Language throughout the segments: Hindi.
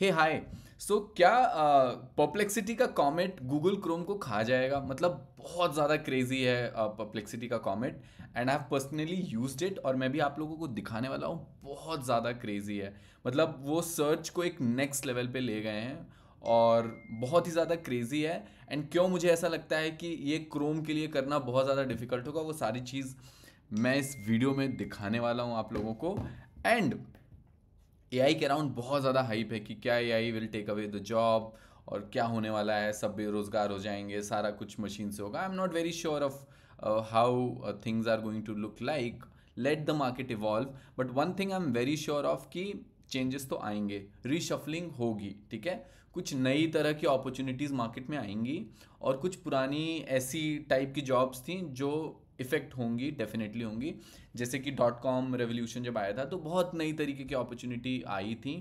हे हाय। सो क्या परप्लेक्सिटी का कॉमेट गूगल क्रोम को खा जाएगा? मतलब बहुत ज़्यादा क्रेजी है परप्लेक्सिटी का comet. And I have personally used it और मैं भी आप लोगों को दिखाने वाला हूँ। बहुत ज़्यादा क्रेजी है। मतलब वो सर्च को एक नेक्स्ट लेवल पे ले गए हैं और बहुत ही ज़्यादा क्रेजी है। एंड क्यों मुझे ऐसा लगता है कि ये क्रोम के लिए करना बहुत ज़्यादा डिफिकल्ट होगा, वो सारी चीज़ मैं इस वीडियो में दिखाने वाला हूँ आप लोगों को। एंड एआई के अराउंड बहुत ज़्यादा हाइप है कि क्या AI will take away the job और क्या होने वाला है, सब बेरोजगार हो जाएंगे, सारा कुछ मशीन से होगा। I am not very sure of how things are going to look like. Let the market evolve. But one thing I am very sure of कि चेंजेस तो आएंगे, रीशफलिंग होगी, ठीक है। कुछ नई तरह की अपॉर्चुनिटीज़ मार्केट में आएंगी और कुछ पुरानी ऐसी टाइप की जॉब्स थी जो इफ़ेक्ट होंगी, डेफिनेटली होंगी। जैसे कि डॉट कॉम रेवोल्यूशन जब आया था तो बहुत नई तरीके की अपॉर्चुनिटी आई थी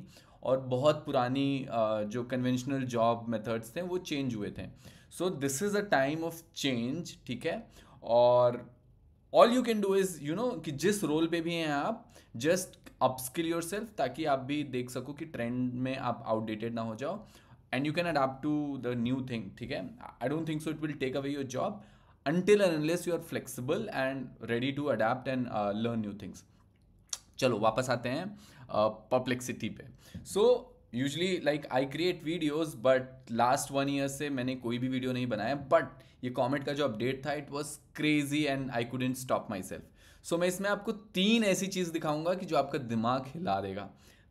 और बहुत पुरानी जो कन्वेंशनल जॉब मेथड्स थे वो चेंज हुए थे। सो this is a time of change, ठीक है। और all you can do is कि जिस रोल पे भी हैं आप, जस्ट अपस्किल योर सेल्फ, ताकि आप भी देख सको कि ट्रेंड में आप आउटडेटेड ना हो जाओ। And you can adapt to the new thing, ठीक है। I don't think so it will take away your job until and unless you are flexible and ready to adapt and learn new things. चलो वापस आते हैं परप्लेक्सिटी पे। So usually like I create videos but last 1 year से मैंने कोई भी वीडियो नहीं बनाया। बट ये कॉमेट का जो अपडेट था it was crazy and I couldn't stop myself. So मैं इसमें आपको 3 ऐसी चीज़ दिखाऊंगा कि जो आपका दिमाग हिला देगा।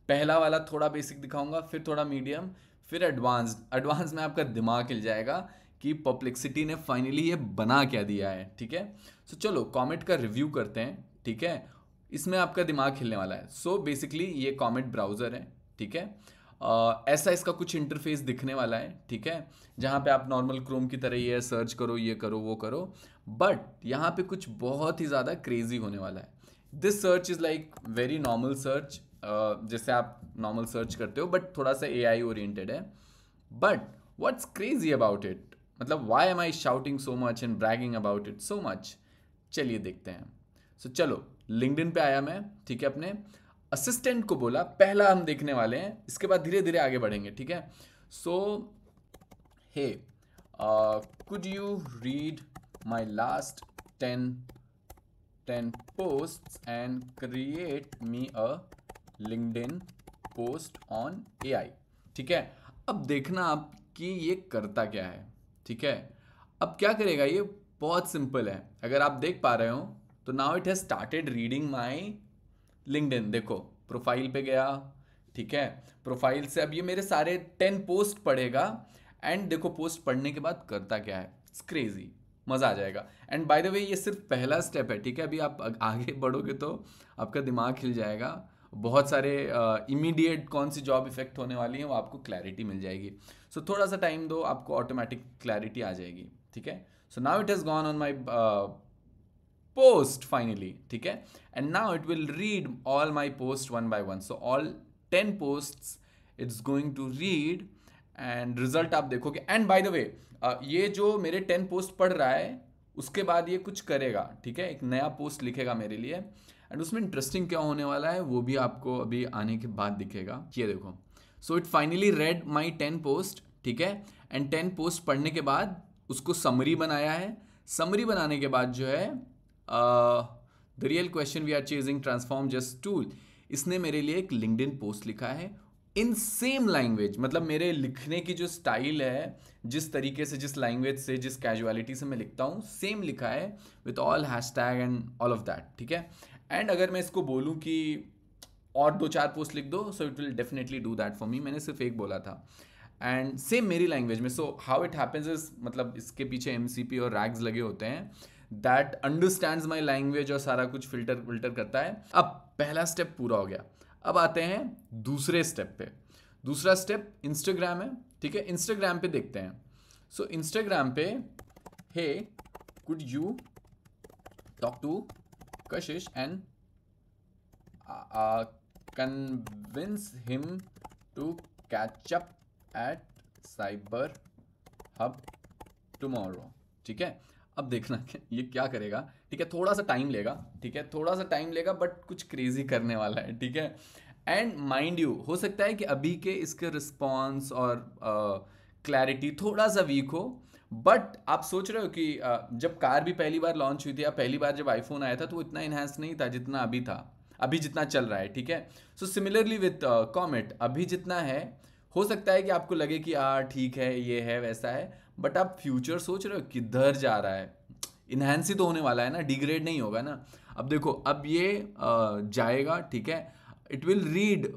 पहला वाला थोड़ा बेसिक दिखाऊंगा, फिर थोड़ा मीडियम, फिर एडवांस्ड। एडवांस में आपका दिमाग हिल जाएगा कि परप्लेक्सिटी ने फाइनली ये बना क्या दिया है, ठीक है। सो चलो कॉमेट का रिव्यू करते हैं, ठीक है। इसमें आपका दिमाग हिलने वाला है। सो बेसिकली ये कॉमेट ब्राउज़र है, ठीक है। ऐसा इसका कुछ इंटरफेस दिखने वाला है, ठीक है। जहाँ पे आप नॉर्मल क्रोम की तरह ये सर्च करो, ये करो, वो करो। बट यहाँ पे कुछ बहुत ही ज़्यादा क्रेजी होने वाला है। This search is like very normal search, जैसे आप नॉर्मल सर्च करते हो बट थोड़ा सा एआई ओरिएंटेड है। But what's crazy about it, मतलब why am I shouting so much and bragging about it so much, चलिए देखते हैं। सो चलो लिंक्डइन पे आया मैं, ठीक है। अपने असिस्टेंट को बोला, पहला हम देखने वाले हैं, इसके बाद धीरे धीरे आगे बढ़ेंगे, ठीक है। So hey could you read my last 10 posts and create me a LinkedIn post on AI, ठीक है। अब देखना आप कि ये करता क्या है, ठीक है। अब क्या करेगा ये, बहुत सिंपल है। अगर आप देख पा रहे हो तो now it has started reading my LinkedIn. देखो प्रोफाइल पे गया, ठीक है। प्रोफाइल से अब ये मेरे सारे 10 पोस्ट पढ़ेगा। एंड देखो पोस्ट पढ़ने के बाद करता क्या है, इट्स क्रेजी, मज़ा आ जाएगा। एंड बाय द वे ये सिर्फ पहला स्टेप है, ठीक है। अभी आप आगे बढ़ोगे तो आपका दिमाग हिल जाएगा। बहुत सारे इमीडिएट कौन सी जॉब इफेक्ट होने वाली है वो आपको क्लैरिटी मिल जाएगी। सो थोड़ा सा टाइम दो, आपको ऑटोमेटिक क्लैरिटी आ जाएगी, ठीक है। So now it has gone on my post finally, ठीक है। and now it will read all my posts one by one, so all 10 posts it's going to read and result आप देखोगे। and by the way ये जो मेरे 10 पोस्ट पढ़ रहा है उसके बाद ये कुछ करेगा, ठीक है। एक नया पोस्ट लिखेगा मेरे लिए एंड उसमें इंटरेस्टिंग क्या होने वाला है वो भी आपको अभी आने के बाद दिखेगा। ये देखो, so it finally red my 10 post, ठीक है। एंड 10 पोस्ट पढ़ने के बाद उसको समरी बनाया है। समरी बनाने के बाद जो है the real question we are chasing transform just tool, इसने मेरे लिए एक लिंक्डइन पोस्ट लिखा है इन सेम लैंग्वेज। मतलब मेरे लिखने की जो स्टाइल है, जिस तरीके से, जिस लैंग्वेज से, जिस कैजुअलिटी से मैं लिखता हूँ, सेम लिखा है with all hashtag and all of that, ठीक है। एंड अगर मैं इसको बोलूँ कि और 2-4 पोस्ट लिख दो, सो it will definitely do that for me. मैंने सिर्फ एक बोला था एंड सेम मेरी लैंग्वेज में। So how it happens is, मतलब इसके पीछे एमसीपी और रैग्स लगे होते हैं दैट अंडरस्टैंड्स माई लैंग्वेज और सारा कुछ फिल्टर करता है। अब पहला स्टेप पूरा हो गया। अब आते हैं दूसरे स्टेप पे। दूसरा स्टेप इंस्टाग्राम है, ठीक है। इंस्टाग्राम पे देखते हैं। सो इंस्टाग्राम पे hey could you talk to Kashish and convince him to catch up at cyber hub tomorrow, ठीक है। अब देखना ये क्या करेगा, ठीक है। थोड़ा सा टाइम लेगा, ठीक है, थोड़ा सा टाइम लेगा बट कुछ क्रेजी करने वाला है, ठीक है। एंड माइंड यू, हो सकता है कि अभी के इसके रिस्पॉन्स और क्लैरिटी थोड़ा सा वीक हो, बट आप सोच रहे हो कि जब कार भी पहली बार लॉन्च हुई थी या पहली बार जब आईफोन आया था तो वो इतना इन्हांस नहीं था जितना अभी था, अभी जितना चल रहा है, ठीक है। सो सिमिलरली विथ कॉमेट, अभी जितना है हो सकता है कि आपको लगे कि ठीक है, ये है, वैसा है, बट आप फ्यूचर सोच रहे हो किधर जा रहा है, इन्हांस ही तो होने वाला है ना, डिग्रेड नहीं होगा ना। अब देखो, अब ये जाएगा, ठीक है, it will read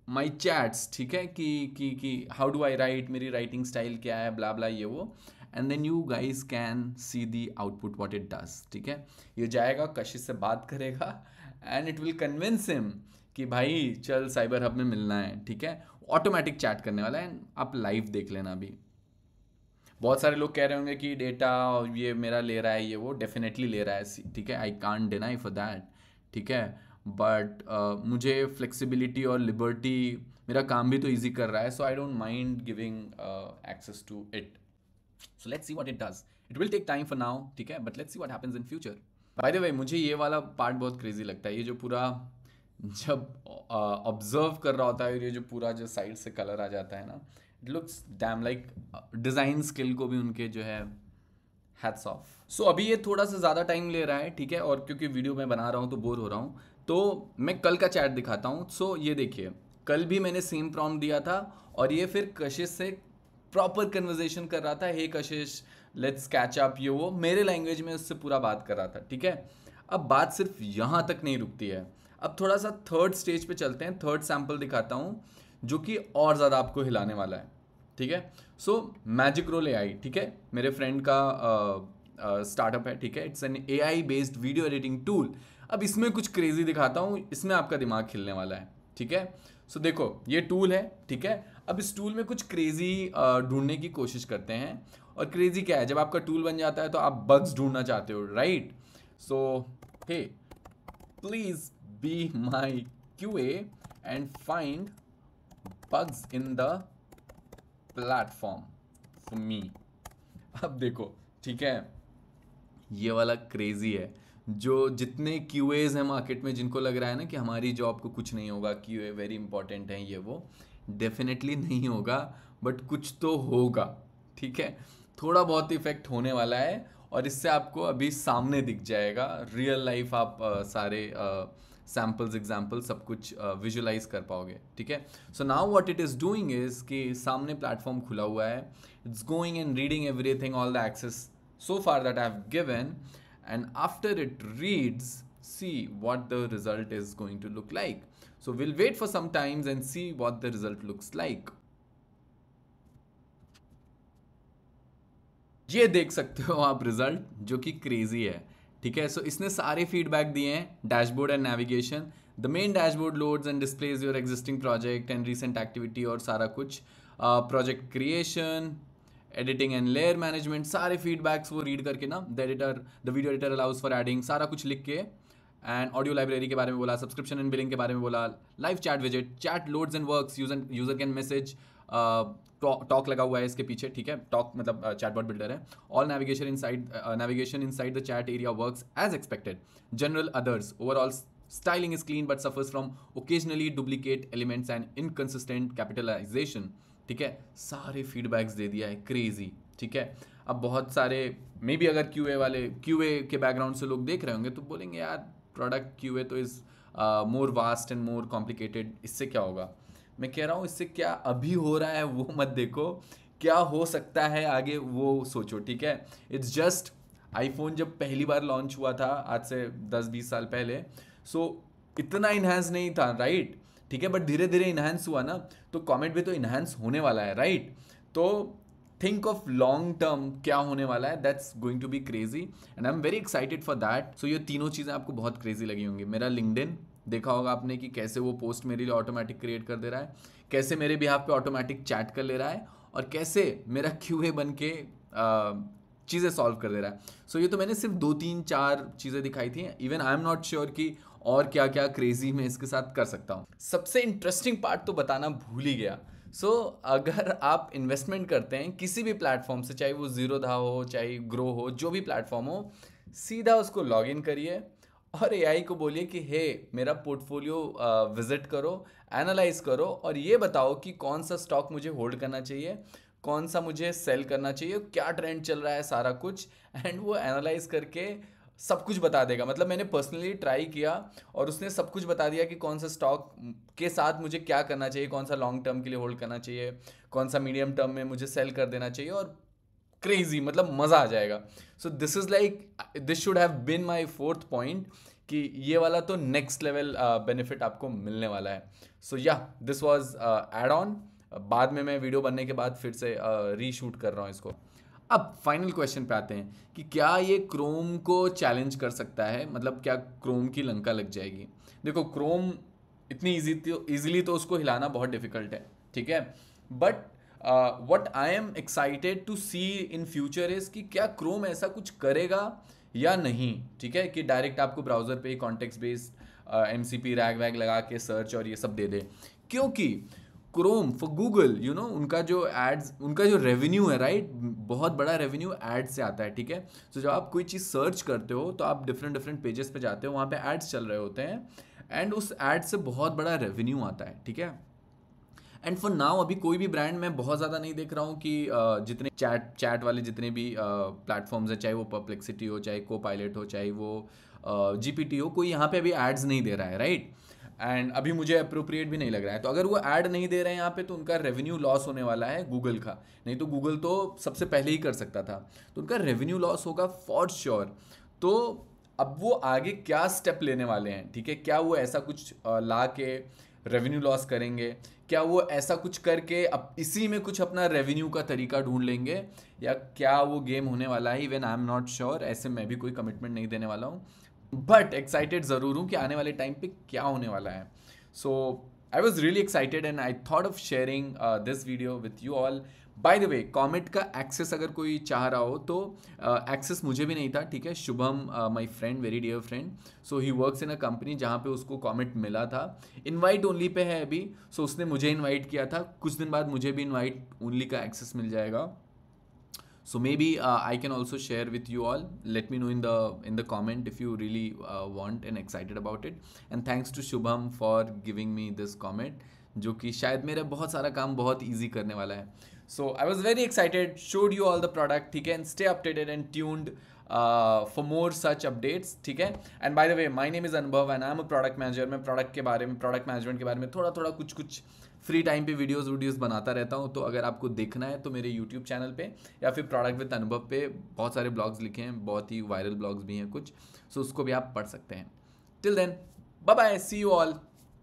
my chats, ठीक है, कि हाउ डू आई राइट, मेरी राइटिंग स्टाइल क्या है, ब्ला ब्ला ये वो, and then you guys can see the output what it does, ठीक है। ये जाएगा, कशिश से बात करेगा and it will convince him कि भाई चल साइबर हब में मिलना है, ठीक है। ऑटोमेटिक चैट करने वाला है, आप लाइव देख लेना अभी। बहुत सारे लोग कह रहे होंगे कि डेटा और ये मेरा ले रहा है, ये वो डेफिनेटली ले रहा है, ठीक है, I can't deny for that, ठीक है। बट मुझे फ्लेक्सिबिलिटी और लिबर्टी, मेरा काम भी तो ईजी कर रहा है, so I don't mind giving access to it. So let's see what it does, it will take time for now, ठीक है, but let's see what happens in future. By the way, मुझे ये वाला पार्ट बहुत क्रेजी लगता है, ये जो पूरा जब ऑब्जर्व कर रहा होता है, ये जो पूरा जो साइड से कलर आ जाता है ना, it looks dam like, design skill को भी उनके जो है हैट्स ऑफ। सो अभी ये थोड़ा सा ज़्यादा टाइम ले रहा है, ठीक है, और क्योंकि वीडियो मैं बना रहा हूँ तो बोर हो रहा हूँ, तो मैं कल का चैट दिखाता हूँ। सो ये देखिए, कल भी मैंने सेम प्रॉम्प्ट दिया था और ये फिर कशिश से प्रॉपर कन्वर्जेशन कर रहा था, हे कशिश लेट्स कैच अप, ये वो मेरे लैंग्वेज में उससे पूरा बात कर रहा था, ठीक है। अब बात सिर्फ यहाँ तक नहीं रुकती है, अब थोड़ा सा थर्ड स्टेज पे चलते हैं, थर्ड सैम्पल दिखाता हूँ जो कि और ज़्यादा आपको हिलाने वाला है, ठीक है। सो मैजिक रोल AI, ठीक है, मेरे फ्रेंड का स्टार्टअप है, ठीक है, it's an AI based video editing tool. अब इसमें कुछ क्रेजी दिखाता हूँ, इसमें आपका दिमाग खिलने वाला है, ठीक है। सो देखो, ये टूल है, ठीक है। अब इस टूल में कुछ क्रेजी ढूंढने की कोशिश करते हैं, और क्रेजी क्या है, जब आपका टूल बन जाता है तो आप बग्स ढूंढना चाहते हो, right. So hey please be my QA and find bugs in the platform for me। अब देखो, ठीक है, ये वाला क्रेजी है, जो जितने QAs हैं मार्केट में, जिनको लग रहा है ना कि हमारी जॉब को कुछ नहीं होगा, QA वेरी इंपॉर्टेंट है, ये वो, डेफिनेटली नहीं होगा, बट कुछ तो होगा, ठीक है। थोड़ा बहुत इफेक्ट होने वाला है, और इससे आपको अभी सामने दिख जाएगा रियल लाइफ, आप सारे सैम्पल्स एग्जाम्पल सब कुछ विजुअलाइज कर पाओगे, ठीक है। So now what it is doing is कि सामने प्लेटफॉर्म खुला हुआ है, it's going and reading everything, all the access so far that I have given, and after it reads, see what the result is going to look like. So we'll wait for some times and see what the result looks like. ये देख सकते हो आप रिजल्ट, जो कि क्रेजी है, ठीक है। सो इसने सारे फीडबैक दिए हैं, dashboard and navigation, the main dashboard loads and displays your existing project and recent activity, और सारा कुछ project creation, editing and layer management, सारे फीडबैक्स वो रीड करके ना, the video editor allows for adding, सारा कुछ लिख के, एंड ऑडियो लाइब्रेरी के बारे में बोला, सब्सक्रिप्शन एंड बिलिंग के बारे में बोला, लाइव चैट विजेट, chat loads and works, user can message, Tawk लगा हुआ है इसके पीछे, ठीक है, टॉक मतलब चैटबॉट बिल्डर है, all navigation inside the chat area works as expected, general others, overall styling is clean but suffers from occasionally duplicate elements and inconsistent capitalization, ठीक है। सारे फीडबैक्स दे दिया है, क्रेजी, ठीक है। अब बहुत सारे मे बी अगर QA के बैकग्राउंड से लोग देख रहे होंगे तो बोलेंगे यार प्रोडक्ट QA तो is more vast and more complicated, इससे क्या होगा। मैं कह रहा हूँ इससे क्या अभी हो रहा है वो मत देखो, क्या हो सकता है आगे वो सोचो, ठीक है। इट्स जस्ट आईफोन जब पहली बार लॉन्च हुआ था आज से 10-20 साल पहले, सो इतना इन्हांस नहीं था, राइट, ठीक है, बट धीरे धीरे इन्हांस हुआ ना, तो कॉमेट भी तो इन्हांस होने वाला है, राइट। तो थिंक ऑफ लॉन्ग टर्म क्या होने वाला है, that's going to be crazy and I am very excited for that. So ये तीनों चीज़ें आपको बहुत क्रेजी लगी होंगी। मेरा लिंक्डइन देखा होगा आपने कि कैसे वो पोस्ट मेरे लिए ऑटोमेटिक क्रिएट कर दे रहा है, कैसे मेरे बिहाफ पे ऑटोमेटिक चैट कर ले रहा है, और कैसे मेरा QA बन के चीज़ें सॉल्व कर दे रहा है। सो ये तो मैंने सिर्फ 2-3-4 चीज़ें दिखाई थी, even I am not sure कि और क्या क्या क्रेजी मैं इसके साथ कर सकता हूँ। सबसे इंटरेस्टिंग पार्ट तो बताना भूल ही गया। सो अगर आप इन्वेस्टमेंट करते हैं किसी भी प्लेटफॉर्म से, चाहे वो ज़ीरोधा हो, चाहे ग्रो हो, जो भी प्लेटफॉर्म हो, सीधा उसको लॉग इन करिए और एआई को बोलिए कि हे मेरा पोर्टफोलियो विजिट करो, एनालाइज करो और ये बताओ कि कौन सा स्टॉक मुझे होल्ड करना चाहिए, कौन सा मुझे सेल करना चाहिए, क्या ट्रेंड चल रहा है, सारा कुछ। एंड वो एनालाइज करके सब कुछ बता देगा। मतलब मैंने पर्सनली ट्राई किया और उसने सब कुछ बता दिया कि कौन सा स्टॉक के साथ मुझे क्या करना चाहिए, कौन सा लॉन्ग टर्म के लिए होल्ड करना चाहिए, कौन सा मीडियम टर्म में मुझे सेल कर देना चाहिए। और क्रेजी, मतलब मज़ा आ जाएगा। So this is like, this should have been my fourth point कि ये वाला तो नेक्स्ट लेवल बेनिफिट आपको मिलने वाला है। सो या दिस वॉज एड ऑन। बाद में मैं वीडियो बनने के बाद फिर से रीशूट कर रहा हूँ इसको। अब फाइनल क्वेश्चन पे आते हैं कि क्या ये क्रोम को चैलेंज कर सकता है, मतलब क्या क्रोम की लंका लग जाएगी। देखो क्रोम इतनी ईजिली तो उसको हिलाना बहुत डिफिकल्ट है, ठीक है। But what I am excited to see in future is कि क्या क्रोम ऐसा कुछ करेगा या नहीं, ठीक है, कि डायरेक्ट आपको ब्राउजर पे ही कॉन्टेक्स्ट बेस्ड एमसीपी रैग वैग लगा के सर्च और ये सब दे दे। क्योंकि Chrome for Google, you know, उनका जो एड्स, उनका जो रेवेन्यू है, राइट, बहुत बड़ा रेवेन्यू एड से आता है, ठीक है। तो जब आप कोई चीज़ सर्च करते हो तो आप डिफरेंट डिफरेंट पेजेस पे जाते हो, वहाँ पे एड्स चल रहे होते हैं एंड उस एड से बहुत बड़ा रेवेन्यू आता है, ठीक है। एंड फॉर नाउ अभी कोई भी ब्रांड मैं बहुत ज़्यादा नहीं देख रहा हूँ कि जितने चैट वाले जितने भी प्लेटफॉर्म्स हैं, चाहे वो परप्लेक्सिटी हो, चाहे को पायलट हो, चाहे वो जीपीटी हो, कोई यहाँ पे अभी एड्स नहीं दे रहा है, राइट। एंड अभी मुझे अप्रोप्रिएट भी नहीं लग रहा है। तो अगर वो ऐड नहीं दे रहे हैं यहाँ पे तो उनका रेवेन्यू लॉस होने वाला है गूगल का। नहीं तो गूगल तो सबसे पहले ही कर सकता था, तो उनका रेवेन्यू लॉस होगा फॉर श्योर। तो अब वो आगे क्या स्टेप लेने वाले हैं, ठीक है, क्या वो ऐसा कुछ ला के रेवेन्यू लॉस करेंगे, क्या वो ऐसा कुछ करके अब इसी में कुछ अपना रेवेन्यू का तरीका ढूंढ लेंगे, या क्या वो गेम होने वाला है, even I am not sure. ऐसे मैं भी कोई कमिटमेंट नहीं देने वाला हूँ, बट एक्साइटेड ज़रूर हूँ कि आने वाले टाइम पे क्या होने वाला है। So I was really excited and I thought of sharing this video with you all. By the way, comment का एक्सेस अगर कोई चाह रहा हो तो एक्सेस मुझे भी नहीं था, ठीक है। Shubham, my friend, very dear friend, so he works in a company जहाँ पे उसको कॉमेंट मिला था। इनवाइट ओनली पे है अभी, सो उसने मुझे इनवाइट किया था। कुछ दिन बाद मुझे भी इनवाइट ओनली का एक्सेस मिल जाएगा। So maybe I can also share with you all. Let me know in the comment if you really want and excited about it. And thanks to Shubham for giving me this comment, जो कि शायद मेरा बहुत सारा काम बहुत easy करने वाला है. So I was very excited, showed you all the product, ठीक है, and stay updated and tuned for more such updates, ठीक है. And by the way, my name is Anubhav and I am a product manager. मैं प्रोडक्ट के बारे में, प्रोडक्ट मैनेजमेंट के बारे में थोड़ा थोड़ा कुछ फ्री टाइम पे वीडियोस बनाता रहता हूँ। तो अगर आपको देखना है तो मेरे यूट्यूब चैनल पे या फिर प्रोडक्ट विद अनुभव पे बहुत सारे ब्लॉग्स लिखे हैं, बहुत ही वायरल ब्लॉग्स भी हैं कुछ, सो उसको भी आप पढ़ सकते हैं। Till then, bye bye, see you all,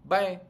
bye.